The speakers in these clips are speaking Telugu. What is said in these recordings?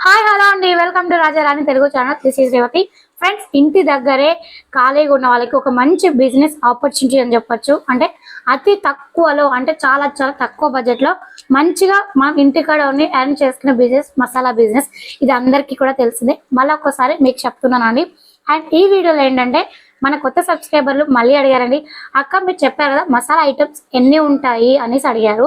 హాయ్ హలో అండి, welcome to రాజారాణి Telugu channel. This is Revathi. Friends, ఇంటి దగ్గరే ఖాళీగా ఉన్న వాళ్ళకి ఒక మంచి బిజినెస్ ఆపర్చునిటీ అని చెప్పొచ్చు. అంటే అతి తక్కువలో, అంటే చాలా చాలా తక్కువ బడ్జెట్ లో మంచిగా మనం ఇంటికాడ ఉండి ఎర్న్ చేసుకునే బిజినెస్ మసాలా బిజినెస్. ఇది అందరికీ కూడా తెలిసిందే. మళ్ళీ ఒక్కసారి మీకు చెప్తున్నానండి. అండ్ ఈ వీడియోలో ఏంటంటే మన కొత్త సబ్స్క్రైబర్లు మళ్ళీ అడిగారండి, అక్క మీరు చెప్పారు కదా మసాలా ఐటమ్స్ ఎన్ని ఉంటాయి అనేసి అడిగారు.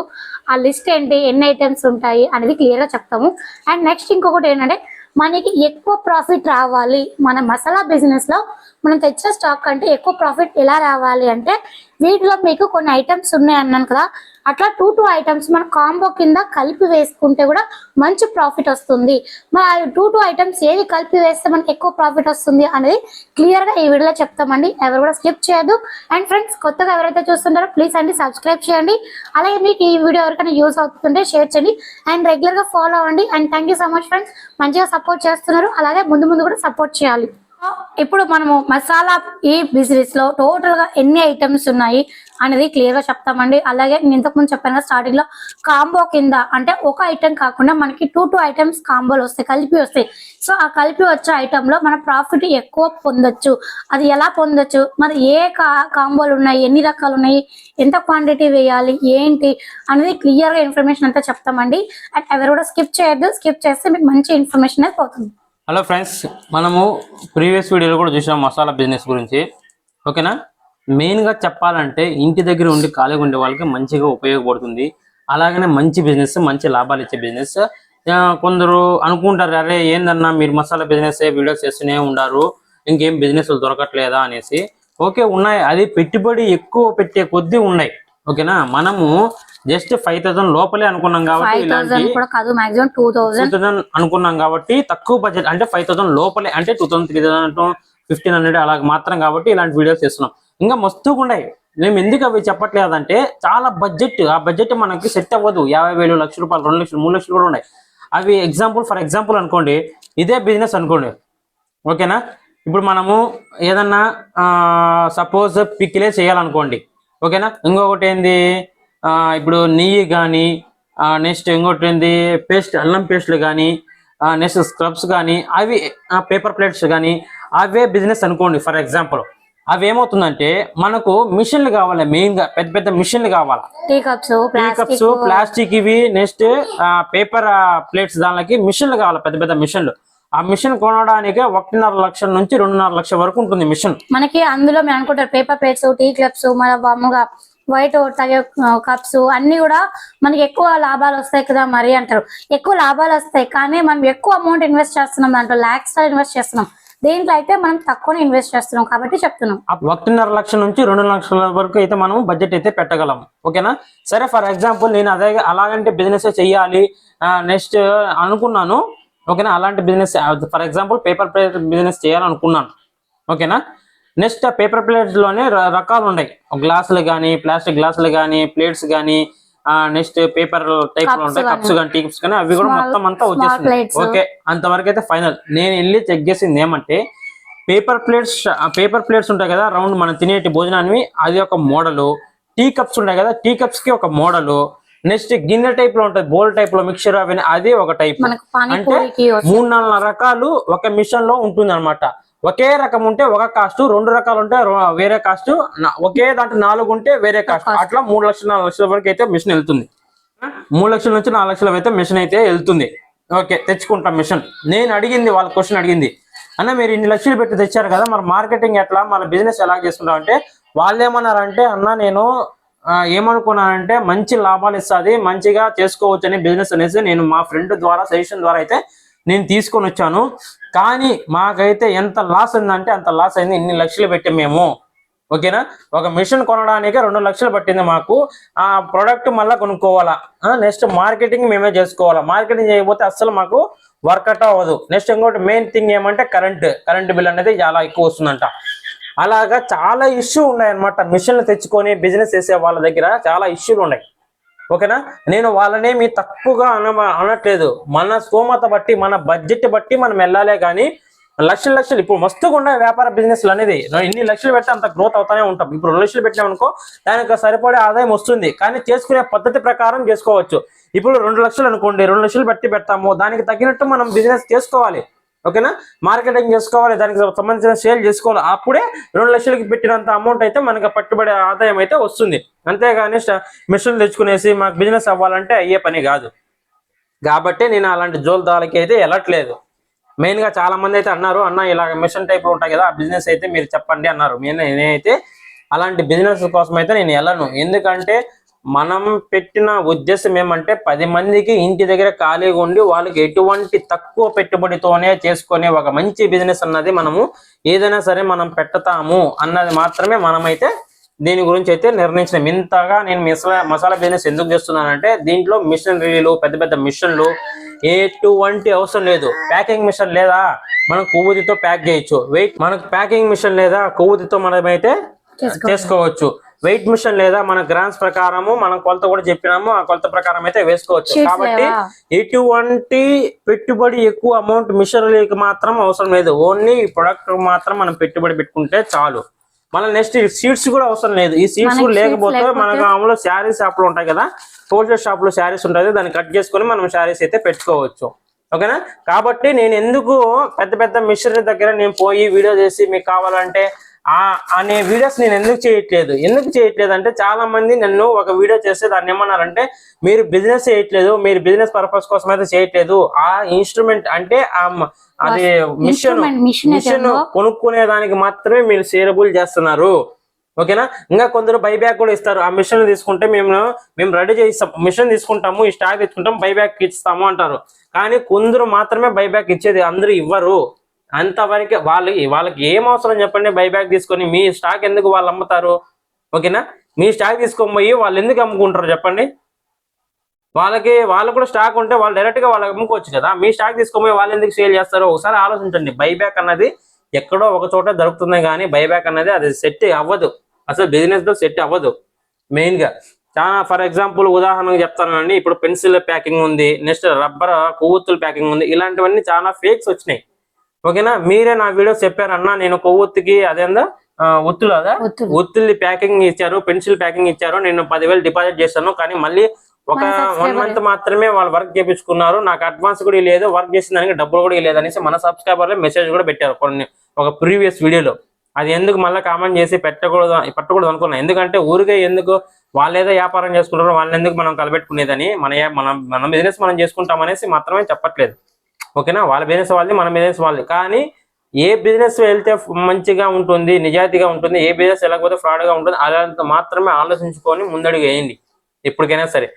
ఆ లిస్ట్ ఏంటి, ఎన్ని ఐటమ్స్ ఉంటాయి అనేది క్లియర్గా చెప్తాము. అండ్ నెక్స్ట్ ఇంకొకటి ఏంటంటే మనకి ఎక్కువ ప్రాఫిట్ రావాలి మన మసాలా బిజినెస్ లో, మనం తెచ్చిన స్టాక్ కంటే ఎక్కువ ప్రాఫిట్ ఎలా రావాలి అంటే వీటిలో మీకు కొన్ని ఐటమ్స్ ఉన్నాయి అన్నాను కదా, అట్లా టూ ఐటమ్స్ మన కాంబో కింద కలిపి వేసుకుంటే కూడా మంచి ప్రాఫిట్ వస్తుంది. మరి ఆ టూ ఐటమ్స్ ఏవి కలిపి వేస్తే మనకి ఎక్కువ ప్రాఫిట్ వస్తుంది అనేది క్లియర్ గా ఈ వీడియోలో చెప్తామండి. ఎవరు కూడా స్కిప్ చేయొద్దు. అండ్ ఫ్రెండ్స్, కొత్తగా ఎవరైతే చూస్తున్నారో ప్లీజ్ అండి సబ్స్క్రైబ్ చేయండి. అలాగే మీకు ఈ వీడియో ఎవరికైనా యూస్ అవుతుంటే షేర్ చేయండి అండ్ రెగ్యులర్ గా ఫాలో అవ్వండి. And thank you so much friends, మంచిగా సపోర్ట్ చేస్తున్నారు. అలాగే ముందు ముందు కూడా సపోర్ట్ చేయాలి. ఇప్పుడు మనము మసాలా ఈ బిజినెస్ లో టోటల్ గా ఎన్ని ఐటమ్స్ ఉన్నాయి అనేది క్లియర్ గా చెప్తామండి. అలాగే నేను ఇంతకుముందు చెప్పాను స్టార్టింగ్ లో కాంబో కింద, అంటే ఒక ఐటమ్ కాకుండా మనకి టూ ఐటమ్స్ కాంబోలు వస్తాయి, కలిపి వస్తాయి. సో ఆ కలిపి వచ్చే ఐటమ్ లో మన ప్రాఫిట్ ఎక్కువ పొందొచ్చు. అది ఎలా పొందొచ్చు, మరి ఏ కాంబోలు ఉన్నాయి, ఎన్ని రకాలు ఉన్నాయి, ఎంత క్వాంటిటీ వేయాలి, ఏంటి అనేది క్లియర్ గా ఇన్ఫర్మేషన్ అంతా చెప్తామండి. అండ్ ఎవరు కూడా స్కిప్ చేయొద్దు. స్కిప్ చేస్తే మీకు మంచి ఇన్ఫర్మేషన్ అయితే పోతుంది. హలో ఫ్రెండ్స్, మనము ప్రీవియస్ వీడియోలో కూడా చూసాం మసాలా బిజినెస్ గురించి. ఓకేనా, మెయిన్గా చెప్పాలంటే ఇంటి దగ్గర ఉండి ఖాళీగా ఉండే వాళ్ళకి మంచిగా ఉపయోగపడుతుంది. అలాగనే మంచి బిజినెస్, మంచి లాభాలు ఇచ్చే బిజినెస్. కొందరు అనుకుంటారు, అరే ఏందన్నా మీరు మసాలా బిజినెస్ వీడియోస్ చేస్తూనే ఉండారు, ఇంకేం బిజినెస్లు దొరకట్లేదా అనేసి. ఓకే, ఉన్నాయి, అది పెట్టుబడి ఎక్కువ పెట్టే కొద్దీ ఉన్నాయి. ఓకేనా, మనము జస్ట్ 5,000 లోపలే అనుకున్నాం కాబట్టి, 2,000 అనుకున్నాం కాబట్టి తక్కువ బడ్జెట్, అంటే 5,000 లోపలే, అంటే 2,000, 3,000, 1,500 అలా మాత్రం కాబట్టి ఇలాంటి వీడియోస్ చేస్తున్నాం. ఇంకా మస్తుగా ఉన్నాయి. మేము ఎందుకు అవి చెప్పట్లేదంటే చాలా బడ్జెట్, ఆ బడ్జెట్ మనకి సెట్ అవ్వదు. 50,000, లక్ష రూపాయలు, 2 లక్షలు, 3 లక్షలు కూడా ఉన్నాయి. అవి ఫర్ ఎగ్జాంపుల్ అనుకోండి, ఇదే బిజినెస్ అనుకోండి. ఓకేనా, ఇప్పుడు మనము ఏదన్నా సపోజ్ పిక్కిలే చేయాలనుకోండి. ఓకేనా, ఇంకొకటి ఏంది, ఇప్పుడు నెయ్యి కానీ, నెక్స్ట్ ఇంకోటి ఏంది పేస్ట్, అల్లం పేస్ట్లు కానీ, నెక్స్ట్ స్క్రబ్స్ కానీ, అవి పేపర్ ప్లేట్స్ కానీ, అవే బిజినెస్ అనుకోండి ఫర్ ఎగ్జాంపుల్. అవి ఏమవుతుందంటే మనకు మిషన్లు కావాలి, మెయిన్ గా పెద్ద పెద్ద మిషన్లు కావాలి. టీ కప్స్, ప్లాస్టిక్ ఇవి, నెక్స్ట్ పేపర్ ప్లేట్స్, దానికి మిషన్లు కావాలి, పెద్ద పెద్ద మిషన్లు. ఆ మిషన్ కొనడానికి 1.5 లక్షల నుంచి 2.5 లక్షల వరకు ఉంటుంది మిషన్ మనకి. అందులో మేము అనుకుంటారు పేపర్ ప్లేట్స్, టీ క్లబ్స్, మన బామ్మగా వైట్ తగే కప్స్ అన్ని కూడా మనకి ఎక్కువ లాభాలు వస్తాయి కదా మరి అంటారు. ఎక్కువ లాభాలు వస్తాయి, కానీ మనం ఎక్కువ అమౌంట్ ఇన్వెస్ట్ చేస్తున్నాం, దాంట్లో లాక్స్ ఇన్వెస్ట్ చేస్తున్నాం. దేంట్లో అయితే మనం తక్కువనే ఇన్వెస్ట్ చేస్తున్నాం కాబట్టి చెప్తున్నాం. 1.5 లక్షల నుంచి 2 లక్షల వరకు అయితే మనం బడ్జెట్ అయితే పెట్టగలం. ఓకేనా, సరే ఫర్ ఎగ్జాంపుల్ నేను అలాగంటే బిజినెస్ చెయ్యాలి నెక్స్ట్ అనుకున్నాను. ఓకేనా, అలాంటి business for example paper plate business చేయాలనుకున్నాను. ఓకేనా, నెక్స్ట్ పేపర్ ప్లేట్స్ లోనే రకాలు ఉన్నాయి. గ్లాసులు కానీ, ప్లాస్టిక్ గ్లాసులు కానీ, ప్లేట్స్ కానీ, నెక్స్ట్ పేపర్ టైప్ లో ఉంటాయి, కప్స్ కానీ, టీ కప్స్ కానీ, అవి కూడా మొత్తం అంతా వచ్చేసింది. ఓకే, అంతవరకు అయితే ఫైనల్. నేను వెళ్ళి చెక్ చేసింది ఏమంటే పేపర్ ప్లేట్స్ ఉంటాయి కదా రౌండ్, మనం తినేటి భోజనాన్ని, అది ఒక మోడలు. టీ కప్స్ ఉంటాయి కదా, టీ కప్స్ కి ఒక మోడలు. నెక్స్ట్ గిన్నె టైప్ లో ఉంటుంది, బౌల్ టైప్ లో మిక్చర్ అవి, అది ఒక టైప్. అంటే 3-4 రకాలు ఒక మిషన్ లో ఉంటుంది అనమాట. ఒకే రకం ఉంటే ఒక కాస్ట్, 2 రకాలు ఉంటే వేరే కాస్ట్, ఒకే దాంట్లో 4 ఉంటే వేరే కాస్ట్. అట్లా 3 లక్షల 4 లక్షల వరకు అయితే మిషన్ వెళ్తుంది. 3 లక్షల నుంచి 4 లక్షల అయితే మిషన్ అయితే వెళ్తుంది. ఓకే, తెచ్చుకుంటాం మిషన్. నేను అడిగింది, వాళ్ళ క్వశ్చన్ అడిగింది, అన్న మీరు ఇన్ని లక్షలు పెట్టి తెచ్చారు కదా, మరి మార్కెటింగ్ ఎట్లా, మన బిజినెస్ ఎలా చేసుకుంటాం అంటే, వాళ్ళు ఏమన్నారంటే, అన్న నేను ఏమనుకున్నానంటే మంచి లాభాలు ఇస్తుంది, మంచిగా చేసుకోవచ్చు అనే బిజినెస్ అనేసి నేను మా ఫ్రెండ్ ద్వారా సజెషన్ ద్వారా అయితే నేను తీసుకొని వచ్చాను. కానీ మాకైతే ఎంత లాస్ అయిందంటే అంత లాస్ అయింది. ఇన్ని లక్షలు పెట్టి మేము, ఓకేనా, ఒక మిషన్ కొనడానికి 2 లక్షలు పట్టింది మాకు. ఆ ప్రోడక్ట్ మళ్ళీ కొనుక్కోవాలా, నెక్స్ట్ మార్కెటింగ్ మేమే చేసుకోవాలా. మార్కెటింగ్ చేయకపోతే అస్సలు మాకు వర్కౌట్ అవ్వదు. నెక్స్ట్ ఇంకోటి మెయిన్ థింగ్ ఏమంటే కరెంట్ బిల్ అనేది చాలా ఎక్కువ వస్తుందంట. అలాగా చాలా ఇష్యూ ఉన్నాయి అనమాట. మిషన్లు తెచ్చుకొని బిజినెస్ చేసే వాళ్ళ దగ్గర చాలా ఇష్యూలు ఉన్నాయి. ఓకేనా, నేను వాళ్ళనేమి తప్పుగా అనట్లేదు. మన స్తోమత బట్టి, మన బడ్జెట్ బట్టి మనం వెళ్ళాలే కానీ లక్షలు ఇప్పుడు మస్తుగా ఉన్నాయి వ్యాపార బిజినెస్లు అనేది. ఇన్ని లక్షలు పెడితే అంత గ్రోత్ అవుతానే ఉంటాం. ఇప్పుడు 2 లక్షలు పెట్టామనుకో దానికి సరిపడే ఆదాయం వస్తుంది, కానీ చేసుకునే పద్ధతి ప్రకారం చేసుకోవచ్చు. ఇప్పుడు 2 లక్షలు అనుకోండి, 2 లక్షలు పెడతాము, దానికి తగినట్టు మనం బిజినెస్ చేసుకోవాలి. ఓకేనా, మార్కెటింగ్ చేసుకోవాలి, దానికి సంబంధించిన సేల్ చేసుకోవాలి. అప్పుడే 2 లక్షలకి పెట్టినంత అమౌంట్ అయితే మనకు పట్టుబడే ఆదాయం అయితే వస్తుంది. అంతేగాని మిషన్ తెచ్చుకునేసి మాకు బిజినెస్ అవ్వాలంటే అయ్యే పని కాదు. కాబట్టి నేను అలాంటి జోల్దాలకి అయితే వెళ్ళట్లేదు. మెయిన్ గా చాలా మంది అయితే అన్నారు, అన్న ఇలా మిషన్ టైప్ ఉంటాయి కదా, ఆ బిజినెస్ అయితే మీరు చెప్పండి అన్నారు. నేనైతే అలాంటి బిజినెస్ కోసం అయితే నేను వెళ్ళను. ఎందుకంటే మనం పెట్టిన ఉద్దేశం ఏమంటే 10 మందికి ఇంటి దగ్గర ఖాళీగా ఉండి వాళ్ళకి ఎటువంటి తక్కువ పెట్టుబడితోనే చేసుకునే ఒక మంచి బిజినెస్ అన్నది మనము ఏదైనా సరే మనం పెడతాము అన్నది మాత్రమే మనమైతే దీని గురించి అయితే నిర్ణయించిన. ఇంతగా నేను మసాలా బిజినెస్ ఎందుకు చేస్తున్నానంటే దీంట్లో మిషనరీలు, పెద్ద పెద్ద మిషన్లు ఎటువంటి అవసరం లేదు. ప్యాకింగ్ మిషన్ లేదా, మనం కొవ్వొత్తితో ప్యాక్ చేయొచ్చు. మనకు ప్యాకింగ్ మిషన్ లేదా, కొవ్వొత్తితో మనమైతే చేసుకోవచ్చు. వెయిట్ మిషన్ లేదా, మన గ్రామ్స్ ప్రకారము మనం కొలత కూడా చెప్పినాము, ఆ కొలత ప్రకారం అయితే వేసుకోవచ్చు. కాబట్టి ఎటువంటి పెట్టుబడి ఎక్కువ అమౌంట్ మిషనరీకి మాత్రం అవసరం లేదు. ఓన్లీ ప్రొడక్ట్ మాత్రం మనం పెట్టుబడి పెట్టుకుంటే చాలు. మళ్ళీ నెక్స్ట్ సీడ్స్ కూడా అవసరం లేదు. ఈ సీడ్స్ కూడా లేకపోతే మనకు మామూలు శారీ షాపులు ఉంటాయి కదా, హోల్సేల్ షాప్ లో శారీస్ ఉంటుంది, దాన్ని కట్ చేసుకొని మనం శారీస్ అయితే పెట్టుకోవచ్చు. ఓకేనా, కాబట్టి నేను ఎందుకు పెద్ద పెద్ద మిషనరీ దగ్గర నేను పోయి వీడియో చేసి మీకు కావాలంటే అనే వీడియోస్ నేను ఎందుకు చేయట్లేదు అంటే చాలా మంది నన్ను ఒక వీడియో చేస్తే దాన్ని ఏమన్నారంటే మీరు బిజినెస్ చేయట్లేదు, మీరు బిజినెస్ పర్పస్ కోసం అయితే చేయట్లేదు, ఆ ఇన్స్ట్రుమెంట్ అంటే అది మిషన్ కొనుక్కునే దానికి మాత్రమే మీరు సేలబుల్ చేస్తున్నారు. ఓకేనా, ఇంకా కొందరు బైబ్యాక్ కూడా ఇస్తారు. ఆ మిషన్ తీసుకుంటే మేము రెడీ చేస్తాం, మిషన్ తీసుకుంటాము, ఈ స్టాక్ తెచ్చుకుంటాం, బైబ్యాక్ ఇస్తాము అంటారు. కానీ కొందరు మాత్రమే బైబ్యాక్ ఇచ్చేది, అందరూ ఇవ్వరు. అంతవరకు వాళ్ళకి ఏం అవసరం చెప్పండి బైబ్యాక్ తీసుకొని? మీ స్టాక్ ఎందుకు వాళ్ళు అమ్ముతారు? ఓకేనా, మీ స్టాక్ తీసుకొని పోయి వాళ్ళు ఎందుకు అమ్ముకుంటారు చెప్పండి? వాళ్ళకు కూడా స్టాక్ ఉంటే వాళ్ళు డైరెక్ట్ గా వాళ్ళకి అమ్ముకోవచ్చు కదా. మీ స్టాక్ తీసుకొని వాళ్ళు ఎందుకు సేల్ చేస్తారో ఒకసారి ఆలోచించండి. బైబ్యాక్ అన్నది ఎక్కడో ఒక చోట దొరుకుతుంది కానీ బైబ్యాక్ అన్నది అది సెట్ అవ్వదు, అసలు బిజినెస్ లో సెట్ అవ్వదు. మెయిన్ గా చాలా ఫర్ ఎగ్జాంపుల్ ఉదాహరణకు చెప్తానండి, ఇప్పుడు పెన్సిల్ ప్యాకింగ్ ఉంది, నెక్స్ట్ రబ్బర్ కొవ్వొత్తుల ప్యాకింగ్ ఉంది, ఇలాంటివన్నీ చాలా ఫేక్స్ వచ్చినాయి. ఓకేనా, మీరే నా వీడియో చెప్పారన్నా నేను కొవ్వొత్తికి అదేందా ఒత్తుల్ని ప్యాకింగ్ ఇచ్చారు, పెన్సిల్ ప్యాకింగ్ ఇచ్చారు, నేను 10,000 డిపాజిట్ చేశాను, కానీ మళ్ళీ ఒక 1 మంత్ మాత్రమే వాళ్ళు వర్క్ చేయించుకున్నారు, నాకు అడ్వాన్స్ కూడా లేదు, వర్క్ చేసిన దానికి డబ్బులు కూడా లేదు అనేసి మన సబ్స్క్రైబర్లే మెసేజ్ కూడా పెట్టారు ఒక ప్రీవియస్ వీడియోలో. అది ఎందుకు మళ్ళీ కామెంట్ చేసి పెట్టకూడదు అనుకున్నా. ఎందుకంటే ఊరికే ఎందుకు వాళ్ళేదో వ్యాపారం చేసుకుంటారో వాళ్ళని ఎందుకు మనం కలబెట్టుకునేదని, మన బిజినెస్ మనం చేసుకుంటాం అనేసి మాత్రమే చెప్పట్లేదు. ఓకేనా, వాళ్ళ బిజినెస్ వాళ్ళది, మన బిజినెస్ వాళ్ళది. కానీ ఏ బిజినెస్ వెళ్తే మంచిగా ఉంటుంది, నిజాయితీగా ఉంటుంది, ఏ బిజినెస్ వెళ్ళకపోతే ఫ్రాడ్ గా ఉంటుంది, అదంతా మాత్రమే ఆలోచించుకొని ముందడుగు వేయండి ఎప్పటికైనా సరే.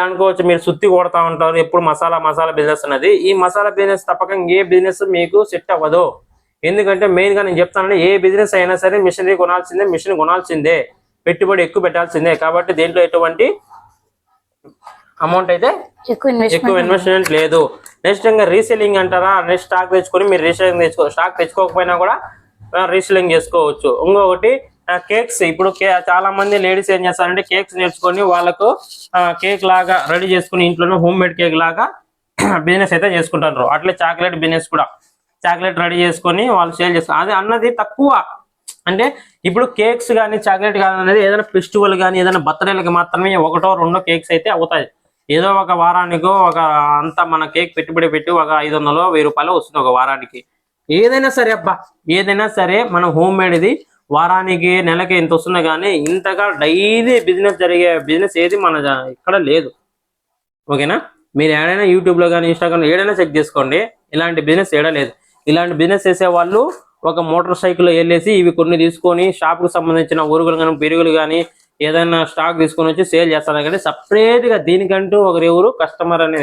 అనుకోవచ్చు మీరు సుత్తి కొడతా ఉంటారు ఎప్పుడు మసాలా బిజినెస్ అన్నది. ఈ మసాలా బిజినెస్ తప్పక ఏ బిజినెస్ మీకు సెట్ అవ్వదు. ఎందుకంటే మెయిన్ గా నేను చెప్తానంటే ఏ బిజినెస్ అయినా సరే మిషనరీ కొనాల్సిందే, మిషన్ కొనాల్సిందే, పెట్టుబడి ఎక్కువ పెట్టాల్సిందే. కాబట్టి దీంట్లో ఎటువంటి అమౌంట్ అయితే ఎక్కువ ఇన్వెస్ట్మెంట్ లేదు. నెక్స్ట్ ఇంకా రీసెల్లింగ్ అంటారా, నెక్స్ట్ స్టాక్ తెచ్చుకొని మీరు రీసెల్లింగ్ స్టాక్ తెచ్చుకోకపోయినా కూడా రీసెల్లింగ్ చేసుకోవచ్చు. ఇంకొకటి కేక్స్. ఇప్పుడు చాలా మంది లేడీస్ ఏం చేస్తారంటే కేక్స్ నేర్చుకొని వాళ్ళకు కేక్ లాగా రెడీ చేసుకుని ఇంట్లోనే హోమ్ మేడ్ కేక్ లాగా బిజినెస్ అయితే చేసుకుంటారు. అట్లే చాక్లెట్ బిజినెస్ కూడా, చాక్లెట్ రెడీ చేసుకొని వాళ్ళు సేల్ చేస్తారు. అది అన్నది తక్కువ. అంటే ఇప్పుడు కేక్స్ కానీ చాక్లెట్ కానీ అనేది ఏదైనా ఫెస్టివల్ కానీ ఏదైనా బర్త్డేలకి మాత్రమే 1 or 2 కేక్స్ అయితే అవుతాయి. ఏదో ఒక వారానికో అంతా మన కేక్ పెట్టుబడి పెట్టి ఒక 500-1000 రూపాయలు వస్తుంది ఒక వారానికి. ఏదైనా సరే మనం హోమ్ మేడ్ ఇది వారానికి నెలకి ఇంత వస్తుంది, కానీ ఇంతగా డైలీ బిజినెస్ జరిగే బిజినెస్ ఏది మన ఇక్కడ లేదు. ఓకేనా, మీరు ఏడైనా యూట్యూబ్ లో కానీ ఇన్స్టాగ్రామ్ ఏడైనా చెక్ చేసుకోండి, ఇలాంటి బిజినెస్ ఏడలేదు. ఇలాంటి బిజినెస్ చేసే వాళ్ళు ఒక మోటార్ సైకిల్ వెళ్ళేసి ఇవి కొన్ని తీసుకొని షాప్ కు సంబంధించిన ఉరుగులు కానీ పెరుగులు కానీ ఏదైనా స్టాక్ తీసుకొని వచ్చి సేల్ చేస్తారు. కానీ సపరేట్ గా దీనికంటూ ఎవరు కస్టమర్ అనే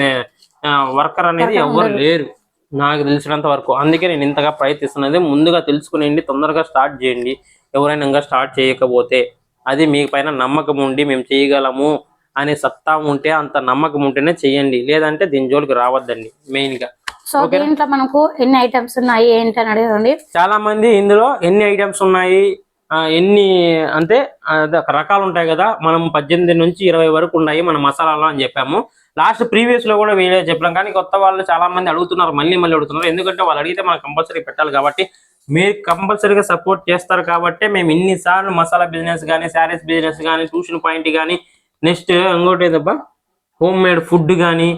వర్కర్ అనేది ఎవరు లేరు నాకు తెలిసినంత వరకు. అందుకే నేను ఇంతగా ప్రయత్నిస్తున్నది. ముందుగా తెలుసుకునేయండి, తొందరగా స్టార్ట్ చేయండి. ఎవరైనా ఇంకా స్టార్ట్ చేయకపోతే అది మీ పైన నమ్మకం ఉండి మేము చేయగలము అనే సత్తా ఉంటే, అంత నమ్మకం ఉంటేనే చెయ్యండి, లేదంటే దీని జోలికి రావద్దండి. మెయిన్ గా మనకు ఎన్ని ఐటమ్స్ ఉన్నాయి ఏంటి అని అడగండి. చాలా మంది ఇందులో ఎన్ని ఐటమ్స్ ఉన్నాయి, ఎన్ని అంటే రకాలు ఉంటాయి కదా, మనం 18 నుంచి 20 వరకు ఉన్నాయి మన మసాలాలో అని చెప్పాము. లాస్ట్ ప్రీవియస్ లో కూడా వీడియో చెప్పాం, కానీ కొత్త వాళ్ళు చాలా మంది అడుగుతున్నారు, మళ్ళీ అడుగుతున్నారు. ఎందుకంటే వాళ్ళు అడిగితే మనం కంపల్సరీ పెట్టాలి. కాబట్టి మీరు కంపల్సరీగా సపోర్ట్ చేస్తారు కాబట్టి మేము ఇన్నిసార్లు మసాలా బిజినెస్ కానీ, శారీస్ బిజినెస్ కానీ, ట్యూషన్ పాయింట్ కానీ, నెక్స్ట్ ఇంకోటి ఏదబ్బా హోమ్ మేడ్ ఫుడ్ కానీ,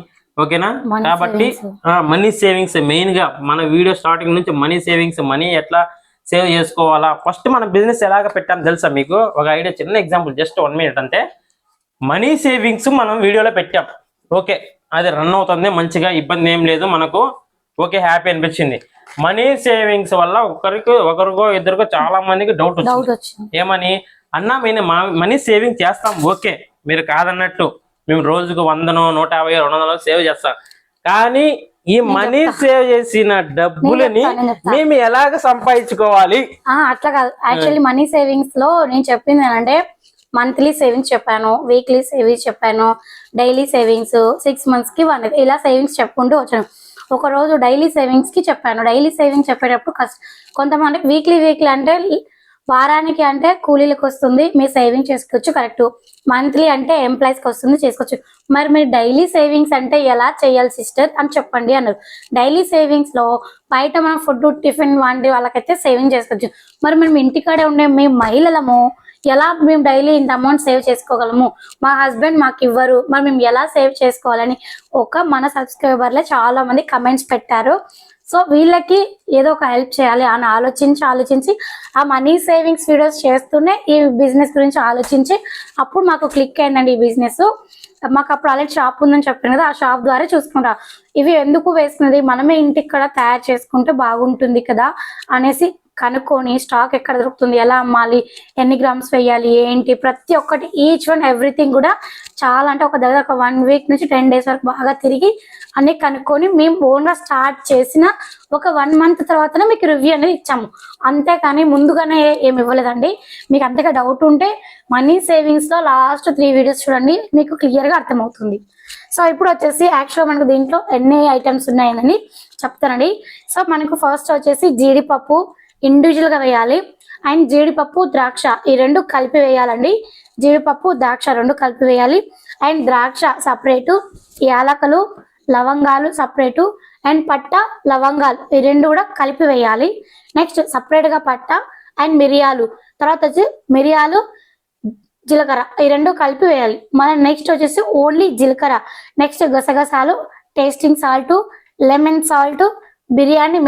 ఓకేనా. Money కాబట్టి మనీ సేవింగ్స్ మెయిన్ గా మన వీడియో స్టార్టింగ్ నుంచి మనీ సేవింగ్స్, మనీ ఎట్లా సేవ్ చేసుకోవాలా, ఫస్ట్ మన బిజినెస్ ఎలాగ పెట్టాను తెలుసా మీకు? ఒక ఐడియా, చిన్న ఎగ్జాంపుల్, జస్ట్ 1 minute అంతే. మనీ సేవింగ్స్ మనం వీడియోలో పెట్టాం, ఓకే, అది రన్ అవుతుంది మంచిగా, ఇబ్బంది ఏం లేదు మనకు, ఓకే, హ్యాపీ అనిపించింది. మనీ సేవింగ్స్ వల్ల ఒకరికో ఇద్దరికో చాలా మందికి డౌట్ వచ్చింది. ఏమని? అన్న మేము మనీ సేవింగ్ చేస్తాం, ఓకే, మీరు కాదన్నట్టు మేము రోజుకు 100, 150, 200 సేవ్ చేస్తాం. కానీ ఈ మనీ సేవ్ చేసిన డబ్బులని మేము ఎలాగ సంపాదించుకోవాలి? అట్లా కాదు. యాక్చువల్లీ మనీ సేవింగ్స్ లో నేను చెప్పింది ఏంటంటే, మంత్లీ సేవింగ్స్ చెప్పాను, వీక్లీ సేవింగ్స్ చెప్పాను, డైలీ సేవింగ్స్, 6 months కి 1 ఇలా సేవింగ్స్ చెప్పుకుంటూ వచ్చాను. ఒక రోజు డైలీ సేవింగ్స్ కి చెప్పాను. డైలీ సేవింగ్స్ చెప్పేటప్పుడు కొంతమందికి వీక్లీ అంటే వారానికి అంటే కూలీలకు వస్తుంది, మీరు సేవింగ్ చేసుకోవచ్చు, కరెక్ట్. మంత్లీ అంటే ఎంప్లాయీస్ కి వస్తుంది, చేసుకోవచ్చు. మరి మీరు డైలీ సేవింగ్స్ అంటే ఎలా చేయాలి సిస్టర్ అని చెప్పండి అన్నారు. డైలీ సేవింగ్స్ లో బయట మనం ఫుడ్, టిఫిన్ వంటి వాళ్ళకైతే సేవింగ్ చేసుకోవచ్చు. మరి మేము ఇంటికాడే ఉండే మేము మహిళలము ఎలా మేము డైలీ ఇంత అమౌంట్ సేవ్ చేసుకోగలము, మా హస్బెండ్ మాకు ఇవ్వరు, మరి మేము ఎలా సేవ్ చేసుకోవాలని మన సబ్స్క్రైబర్లే చాలా మంది కమెంట్స్ పెట్టారు. సో వీళ్ళకి ఏదో ఒక హెల్ప్ చేయాలి అని ఆలోచించి ఆ మనీ సేవింగ్స్ వీడియోస్ చేస్తూనే ఈ బిజినెస్ గురించి ఆలోచించి అప్పుడు మాకు క్లిక్ అయిందండి ఈ బిజినెస్. మాకు అప్పుడు ఆల్రెడీ షాప్ ఉందని చెప్పాను కదా, ఆ షాప్ ద్వారా చూసుకుంటా ఇవి ఎందుకు వేస్తున్నది, మనమే ఇంటికి కూడా తయారు చేసుకుంటే బాగుంటుంది కదా అనేసి కనుక్కొని స్టాక్ ఎక్కడ దొరుకుతుంది, ఎలా అమ్మాలి, ఎన్ని గ్రామ్స్ వేయాలి, ఏంటి ప్రతి ఒక్కటి ఈచ్ వన్ ఎవ్రీథింగ్ కూడా చాలా అంటే ఒక దగ్గర ఒక 1 week నుంచి 10 days వరకు బాగా తిరిగి అన్ని కనుక్కొని మేము ఓన్గా స్టార్ట్ చేసిన ఒక 1 month తర్వాతనే మీకు రివ్యూ అనేది ఇచ్చాము. అంతేకాని ముందుగానే ఏమి ఇవ్వలేదండి. మీకు అంతగా డౌట్ ఉంటే మనీ సేవింగ్స్ లో లాస్ట్ 3 videos చూడండి, మీకు క్లియర్ గా అర్థమవుతుంది. సో ఇప్పుడు వచ్చేసి యాక్చువల్గా మనకు దీంట్లో ఎన్ని ఐటమ్స్ ఉన్నాయని చెప్తానండి. సో మనకు ఫస్ట్ వచ్చేసి జీడిపప్పు ఇండివిజువల్ గా వేయాలి, అండ్ జీడిపప్పు ద్రాక్ష ఈ 2 కలిపి వేయాలండి. జీడిపప్పు ద్రాక్ష 2 కలిపి వేయాలి, అండ్ ద్రాక్ష సపరేటు, యాలకులు లవంగాలు సపరేటు, అండ్ పట్ట లవంగాలు ఈ 2 కూడా కలిపి వేయాలి. నెక్స్ట్ సపరేట్ గా పట్ట అండ్ మిరియాలు, తర్వాత వచ్చి మిరియాలు జీలకర్ర ఈ 2 కలిపి వేయాలి. మన నెక్స్ట్ వచ్చేసి ఓన్లీ జీలకర్ర, నెక్స్ట్ గసగసాలు, tasting salt, lemon salt, biryani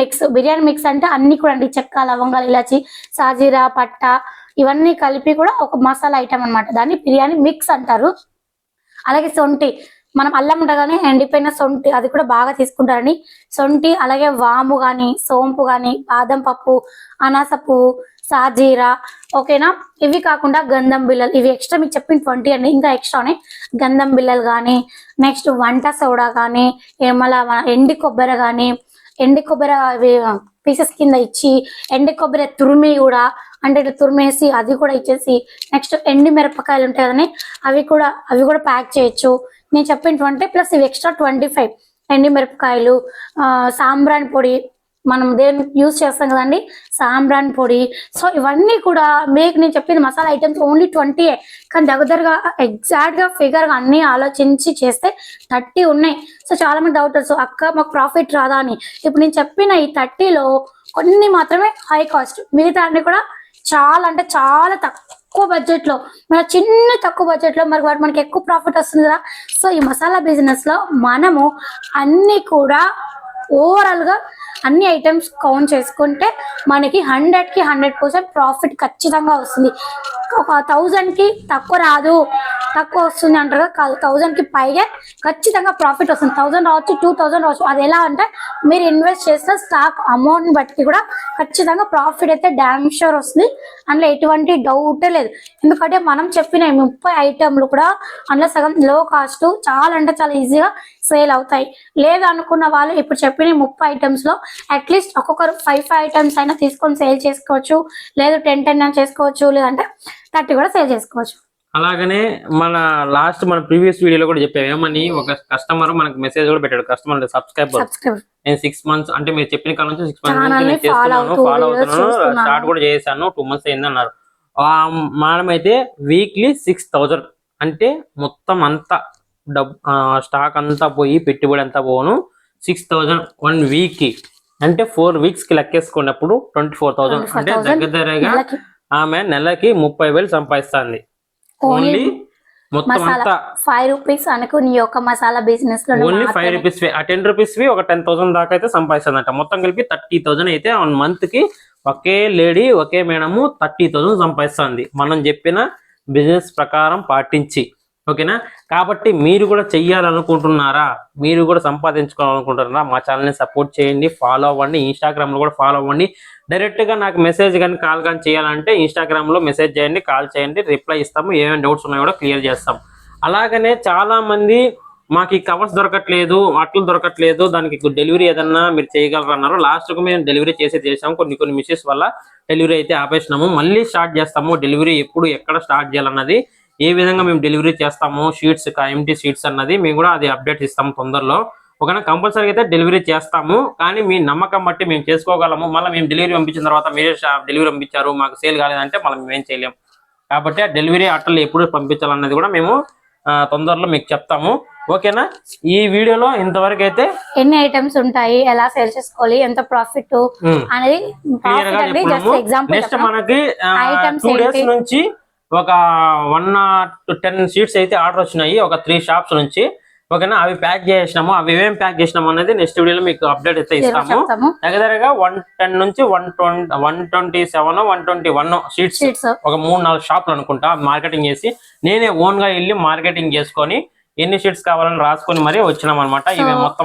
mix అంటే అన్ని కూడా అండి, చెక్క లవంగాలు ఇలాచి సాజీరా పట్ట ఇవన్నీ కలిపి కూడా ఒక మసాలా ఐటమ్ అన్నమాట, దాన్ని బిర్యానీ మిక్స్ అంటారు. అలాగే సొంటి, మనం అల్లం ఉండగానే ఎండిపోయిన సొంటి అది కూడా బాగా తీసుకుంటారండి. సొంటి అలాగే వాము గాని, సోంపు గాని, బాదం పప్పు, అనాస పువ్వు, సాజీరా, ఓకేనా. ఇవి కాకుండా గంధం బిల్లలు, ఇవి ఎక్స్ట్రా మీకు చెప్పిన 20 అండి, ఇంకా ఎక్స్ట్రానే గంధం బిల్లలు కానీ, నెక్స్ట్ వంట సోడా కానీ, ఏమలా ఎండి కొబ్బరి కానీ, ఎండి కొబ్బరి పీసెస్ కింద ఇచ్చి, ఎండి కొబ్బరి తురిమి కూడా అంటే ఇట్లా తురిమేసి అది కూడా ఇచ్చేసి, నెక్స్ట్ ఎండి మిరపకాయలు ఉంటాయి కదండి అవి కూడా ప్యాక్ చేయొచ్చు. నేను చెప్పిన 20 ప్లస్ ఇవి ఎక్స్ట్రా 25 ఎండి మిరపకాయలు, సాంబ్రాన్ పొడి, మనం దేని యూజ్ చేస్తాం కదండి సాంబ్రాన్ పొడి. సో ఇవన్నీ కూడా మీకు నేను చెప్పింది మసాలా ఐటమ్స్ ఓన్లీ 20, కానీ దగ్గరగా ఎగ్జాక్ట్ గా ఫిగర్ గా అన్ని ఆలోచించి చేస్తే 30 ఉన్నాయి. సో చాలా మంది డౌటర్స్, అక్క మాకు ప్రాఫిట్ రాదా అని. ఇప్పుడు నేను చెప్పిన ఈ 30లో కొన్ని మాత్రమే హై కాస్ట్, మిగతా అన్ని కూడా చాలా అంటే చాలా తక్కువ బడ్జెట్ లో, మన తక్కువ బడ్జెట్ లో మరి వాటి మనకి ఎక్కువ ప్రాఫిట్ వస్తుంది కదా. సో ఈ మసాలా బిజినెస్ లో మనము అన్ని కూడా ఓవరాల్ గా అన్ని ఐటమ్స్ కౌంట్ చేసుకుంటే మనకి 100కి 100% ప్రాఫిట్ ఖచ్చితంగా వస్తుంది. ఒక 1000కి తక్కువ రాదు, తక్కువ వస్తుంది అంటారు కదా, 1000కి పైగా ఖచ్చితంగా ప్రాఫిట్ వస్తుంది. 1000 రావచ్చు, 2000 రావచ్చు. అది ఎలా అంటే మీరు ఇన్వెస్ట్ చేసిన స్టాక్ అమౌంట్ బట్టి కూడా ఖచ్చితంగా ప్రాఫిట్ అయితే డామ్ షూర్ వస్తుంది, అందులో ఎటువంటి డౌటే లేదు. ఎందుకంటే మనం చెప్పిన 30 ఐటమ్లు కూడా అందులో సగం లో కాస్ట్, చాలా అంటే చాలా ఈజీగా సేల్ అవుతాయి. లేదు అనుకున్న వాళ్ళు ఇప్పుడు చెప్పిన 30 ఐటమ్స్ లో అట్లీస్ట్ ఒక్కొక్కరు 5 ఐటమ్స్ అయినా తీసుకొని సేల్ చేసుకోవచ్చు, లేదు 10 చేసుకోవచ్చు, లేదంటే 30 కూడా సేల్ చేసుకోవచ్చు. అలాగనే మన ప్రీవియస్ వీడియోలో కూడా చెప్పాము ఏమని, ఒక కస్టమర్ మనకు మెసేజ్ కూడా పెట్టాడు, కస్టమర్ సబ్స్క్రైబర్, నేను 6 months అంటే మీరు చెప్పిన కాలం నుంచి 6 months నుంచి నేను చేస్తున్నాను, ఫాలో అవుతున్నాను, స్టార్ట్ కూడా చేశాను, 2 months అయింది అన్నారు. మేడం అయితే వీక్లీ 6000 అంటే మొత్తం అంతా స్టాక్ అంతా పోయి పెట్టుబడి అంతా పోను 6000 1 week కి, అంటే 4 weeks కి లెక్కేసుకున్నప్పుడు 24,000 అంటే దగ్గరగా ఆమె నెలకి 30,000 సంపాదిస్తుంది. ఓన్లీ మొత్తం మసాలా అంతా 5 రూపీస్ అనుకో నీ యొక్క మసాలా బిజినెస్ లో ఓన్లీ 5 రూపీస్ ఆ 10 రూపీస్ ఒక 10,000 దాకా అయితే సంపాదిస్తుందంట. మొత్తం కలిపి 30,000 అయితే 1 మంత్ కి ఒకే లేడీ ఒకే మేడము 30,000 సంపాదిస్తుంది మనం చెప్పిన బిజినెస్ ప్రకారం పాటించి. ఓకేనా? కాబట్టి మీరు కూడా చెయ్యాలనుకుంటున్నారా, మీరు కూడా సంపాదించుకోవాలనుకుంటున్నారా, మా ఛానల్ని సపోర్ట్ చేయండి, ఫాలో అవ్వండి. ఇన్స్టాగ్రామ్లో కూడా ఫాలో అవ్వండి. డైరెక్ట్గా నాకు మెసేజ్ కానీ కాల్ కానీ చేయాలంటే ఇన్స్టాగ్రామ్లో మెసేజ్ చేయండి, కాల్ చేయండి, రిప్లై ఇస్తాము. ఏమైనా డౌట్స్ ఉన్నాయో కూడా క్లియర్ చేస్తాం. అలాగనే చాలా మంది మాకు ఈ కవర్స్ దొరకట్లేదు, అట్లు దొరకట్లేదు, దానికి డెలివరీ ఏదన్నా మీరు చేయగలరు అన్నారు. లాస్ట్కు మేము డెలివరీ చేసాము. కొన్ని మిస్టేక్స్ వల్ల డెలివరీ అయితే ఆపేసినాము. మళ్ళీ స్టార్ట్ చేస్తాము. డెలివరీ ఎప్పుడు ఎక్కడ స్టార్ట్ చేయాలన్నది, ఏ విధంగా మేము డెలివరీ చేస్తాము, షీట్స్ ఎంటీ షీట్స్ అన్నది మేము కూడా అది అప్డేట్ ఇస్తాము తొందరలో. ఒకవేళ కంపల్సరీ అయితే డెలివరీ చేస్తాము. కానీ మీ నమ్మకం బట్టి మేము చేసుకోగలము. మళ్ళీ మేము డెలివరీ పంపించిన తర్వాత మీరే డెలివరీ పంపించారు మాకు సేల్ కాలేదంటే మళ్ళీ మేమేం చేయలేము. కాబట్టి ఆ డెలివరీ అట్టలు ఎప్పుడు పంపించాలన్నది కూడా మేము తొందరలో మీకు చెప్తాము. ఓకేనా? ఈ వీడియోలో ఇంతవరకు అయితే ఎన్ని ఐటమ్స్ ఉంటాయి, ఎలా సేల్ చేసుకోవాలి, ఎంత ప్రాఫిట్ అనేది క్లియర్ గా చెప్తాము. నెక్స్ట్ మనకి 2 days నుంచి ఒక 1 to 10 షీట్స్ అయితే ఆర్డర్ వచ్చినాయి, ఒక 3 షాప్స్ నుంచి. ఓకేనా? అవి ప్యాక్ చేసినాము. అవి ఏమేం ప్యాక్ చేసినాము అనేది నెక్స్ట్ వీడియోలో మీకు అప్డేట్ అయితే ఇస్తాము. దగ్గరగా 110 నుంచి 127 121 షీట్స్ ఒక 3-4 షాపులు అనుకుంటా మార్కెటింగ్ చేసి, నేనే ఓన్ గా వెళ్ళి మార్కెటింగ్ చేసుకొని ఎన్ని షీట్స్ కావాలని రాసుకొని మరీ వచ్చినాం అనమాట. ఇవి మొత్తం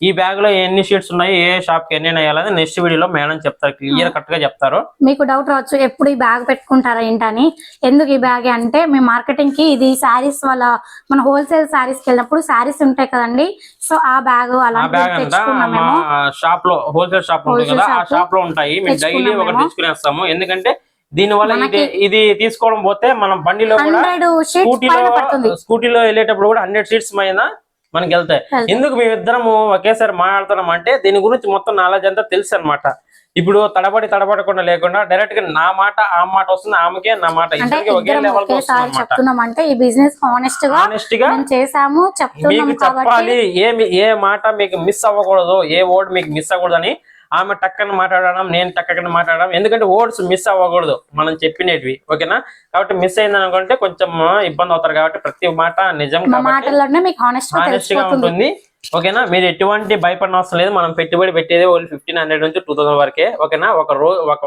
ఈ బ్యాగ్ లో ఎన్ని షీట్స్ ఉన్నాయి, ఏ షాప్ కి ఎన్ని వేయాలని నెక్స్ట్ వీడియోలో మేడం చెప్తారు, క్లియర్ కట్ గా చెప్తారు. మీకు డౌట్ రావచ్చు ఎప్పుడు ఈ బ్యాగ్ పెట్టుకుంటారా ఏంటని. ఎందుకు ఈ బ్యాగ్ అంటే మేము మార్కెటింగ్ కి ఇది శారీస్ వల్ల మన హోల్సేల్ శారీస్ కి వెళ్ళినప్పుడు శారీస్ ఉంటాయి కదండి, సో ఆ బ్యాగ్ షాప్ లో హోల్సేల్ షాప్ ఉంటుంది కదా, ఆ షాప్ లో ఉంటాయి. మేము డైలీ ఒకటి తీసుకునేస్తాము. ఎందుకంటే దీని వల్ల ఇది తీసుకోవడం పోతే మనం బండిలో కూడా స్కూటీలో వెళ్ళేటప్పుడు కూడా 100 షీట్స్ పైన మనకి వెళ్తాయి. ఎందుకు మేమిద్దరము ఒకేసారి మాట్లాడుతున్నాం అంటే దీని గురించి మొత్తం నాలెడ్జ్ అంతా తెలుసు అనమాట. ఇప్పుడు తడబడకుండా లేకుండా డైరెక్ట్ గా నా మాట ఆ మాట వస్తుంది, ఆమెకే నా మాట ఇద్దరికి ఒకే లెవెల్ కి వస్తుంది అనమాట. ఈ బిజినెస్ హానెస్ట్ గా చేసాము మీకు చెప్పాలి. ఏ మాట మీకు మిస్ అవ్వకూడదు, ఏ వర్డ్ మీకు మిస్ అవ్వకూడదని ఆమె టక్కన మాట్లాడడం, నేను టక్కన మాట్లాడడం. ఎందుకంటే వర్డ్స్ మిస్ అవ్వకూడదు మనం చెప్పినవి. ఓకేనా? కాబట్టి మిస్ అయింది అనుకుంటే కొంచెం ఇబ్బంది అవుతారు. కాబట్టి ప్రతి మాట నిజం హానెస్ట్ గా ఉంటుంది. ఓకేనా? మీరు ఎటువంటి భయపడిన అవసరం లేదు. మనం పెట్టుబడి పెట్టేది ఓన్లీ 1500 నుంచి 2000 వరకే. ఓకేనా? ఒక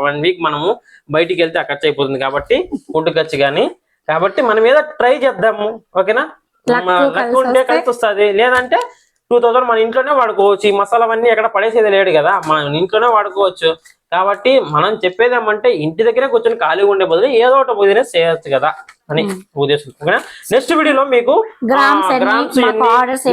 1 వీక్ మనము బయటికి వెళ్తే ఖర్చు అయిపోతుంది కాబట్టి ఫుడ్ ఖర్చు కానీ. కాబట్టి మనం ఏదో ట్రై చేద్దాము. ఓకేనా? లక్ ఉంటే కలిసి వస్తుంది, లేదంటే 2000 మన ఇంట్లోనే వాడుకోవచ్చు. ఈ మసాలావన్నీ ఎక్కడ పడేసేది లేడు కదా, మనం ఇంట్లోనే వాడుకోవచ్చు. కాబట్టి మనం చెప్పేది ఏమంటే ఇంటి దగ్గర కూర్చొని ఖాళీగా ఉండే బదులు ఏదో ఒకటి బిజినెస్ చేయొచ్చు కదా అని ఉద్దేశం. నెక్స్ట్ వీడియోలో మీకు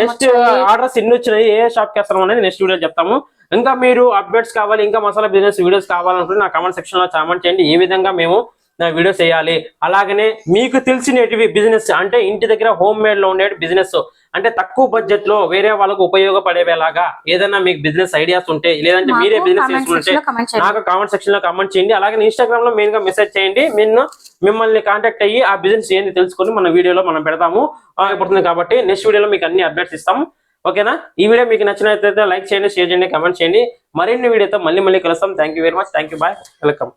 నెక్స్ట్ ఆర్డర్స్ ఎన్ని వచ్చినాయి, ఏ షాప్ కి వేస్తాం అనేది నెక్స్ట్ వీడియో చెప్తాము. ఇంకా మీరు అప్డేట్స్ కావాలి, ఇంకా మసాలా బిజినెస్ వీడియోస్ కావాలనుకుంటే నా కామెంట్ సెక్షన్ లో కామెంట్ చేయండి. ఏ విధంగా మేము వీడియో చేయాలి. అలాగనే మీకు తెలిసినవి బిజినెస్ అంటే ఇంటి దగ్గర హోమ్ మేడ్ లో ఉండే బిజినెస్ అంటే తక్కువ బడ్జెట్ లో వేరే వాళ్ళకు ఉపయోగపడేలాగా ఏదైనా మీకు బిజినెస్ ఐడియాస్ ఉంటే, లేదంటే మీరే బిజినెస్ చేసుకుంటే నాకు కామెంట్ సెక్షన్ లో కామెంట్ చేయండి. అలాగే ఇన్స్టాగ్రామ్ లో మెయిన్ గా మెసేజ్ చేయండి. మిమ్మల్ని కాంటాక్ట్ అయ్యి ఆ బిజినెస్ ఏంది తెలుసుకొని మన వీడియోలో మనం పెడతాము పడుతుంది. కాబట్టి నెక్స్ట్ వీడియోలో మీకు అన్ని అప్డేట్స్ ఇస్తాము. ఓకేనా? ఈ వీడియో మీకు నచ్చినట్లయితే లైక్ చేయండి, షేర్ చేయండి, కామెంట్ చేయండి. మరిన్ని వీడియోతో మళ్ళీ కలుస్తాం. Thank you very much. Thank you. Bye. Welcome.